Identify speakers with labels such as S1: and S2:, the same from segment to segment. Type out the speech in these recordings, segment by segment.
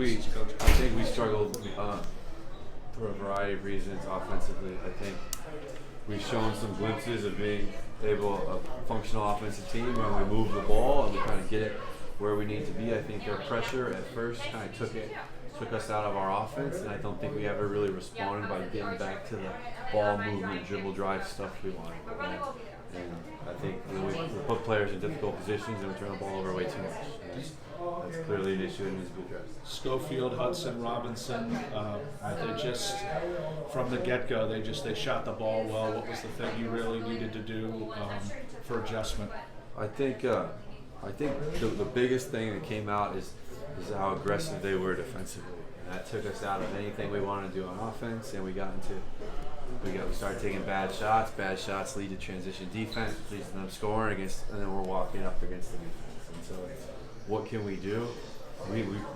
S1: I think we struggled for a variety of reasons offensively. I think we've shown some glimpses of being a functional offensive team when we move the ball and we kind of get it where we need to be. I think their pressure at first kind of took us out of our offense, and I don't think we ever really responded by getting back to the ball movement, dribble drive stuff we wanted. And I think we put players in difficult positions and we turn the ball over way too much. That's clearly an issue that needs to be addressed.
S2: Schofield, Hudson, Robinson, they just, from the get-go, they shot the ball well. What was the thing you really needed to do for adjustment?
S1: I think the biggest thing that came out is how aggressive they were defensively. And that took us out of anything we wanted to do on offense, and we started taking bad shots. Bad shots lead to transition defense, leads to them scoring and then we're walking up against the defense. And so, what can we do?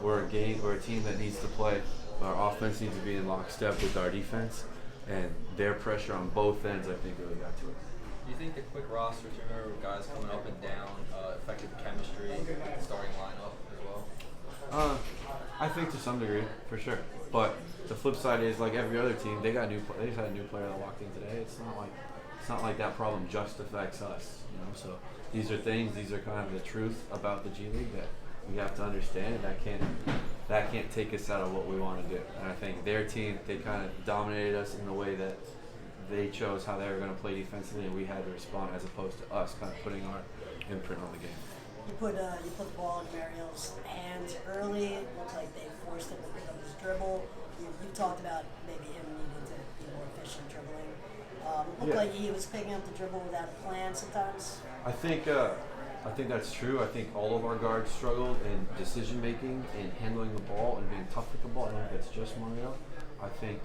S1: We're a team that needs to play. Our offense needs to be in lockstep with our defense, and their pressure on both ends, I think, really got to us.
S3: Do you think the quick roster turnover of guys coming up and down affected the chemistry in the starting lineup as well?
S1: I think to some degree, for sure. But the flip side is, like every other team, they just had a new player that walked in today. It's not like that problem just affects us, you know. So these are kind of the truth about the G League that we have to understand. That can't take us out of what we want to do. And I think their team, they kind of dominated us in the way that they chose how they were going to play defensively, and we had to respond as opposed to us kind of putting our imprint on the game.
S4: You put the ball in Mariel's hands early. It looked like they forced him to pick up his dribble. You've talked about maybe him needing to be more efficient dribbling. It looked like he was picking up the dribble without a plan sometimes.
S1: I think that's true. I think all of our guards struggled in decision making and handling the ball and being tough with the ball. I don't think it's just Mario. I think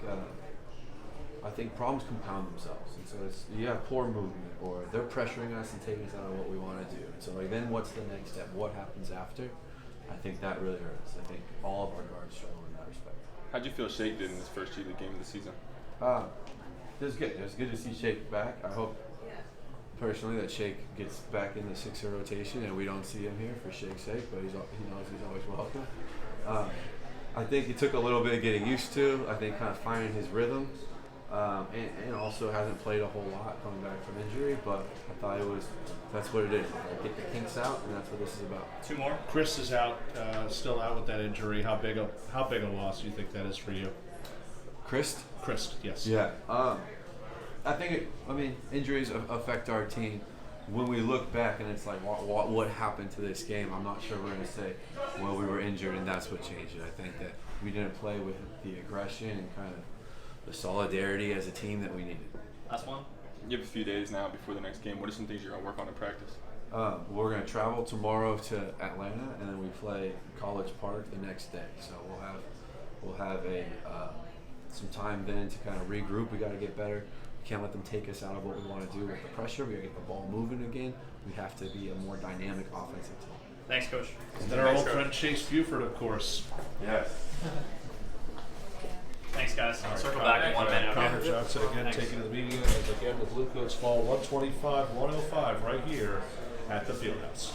S1: problems compound themselves, and so you have poor movement, or they're pressuring us and taking us out of what we want to do. And so, then what's the next step? What happens after? I think that really hurts. I think all of our guards struggle in that respect.
S5: How'd you feel Shake did in his first G League game of the season?
S1: It was good. It was good to see Shake back. I hope personally that Shake gets back in the sixer rotation and we don't see him here for Shake's sake, but he knows he's always welcome. I think it took a little bit of getting used to. I think kind of finding his rhythm. And also hasn't played a whole lot coming back from injury, but I thought that's what it is. Get the kinks out, and that's what this is about.
S2: Two more. Chris is out, still out with that injury. How big a loss do you think that is for you?
S1: Chris,
S2: yes.
S1: Yeah. I think injuries affect our team. When we look back and it's like, what happened to this game? I'm not sure we're going to say, well, we were injured and that's what changed it. I think that we didn't play with the aggression and kind of the solidarity as a team that we needed.
S3: Last one.
S5: You have a few days now before the next game. What are some things you're going to work on in practice?
S1: We're going to travel tomorrow to Atlanta, and then we play College Park the next day. So we'll have some time then to kind of regroup. We got to get better. We can't let them take us out of what we want to do with the pressure. We got to get the ball moving again. We have to be a more dynamic offensive team.
S3: Thanks, Coach.
S2: And then our old friend Chase Buford, of course.
S1: Yes.
S3: Thanks, guys. I'll circle back in 1 minute.
S2: Connor Johnson again taking to the media as again the Blue Coats fall 125-105 right here at the Fieldhouse.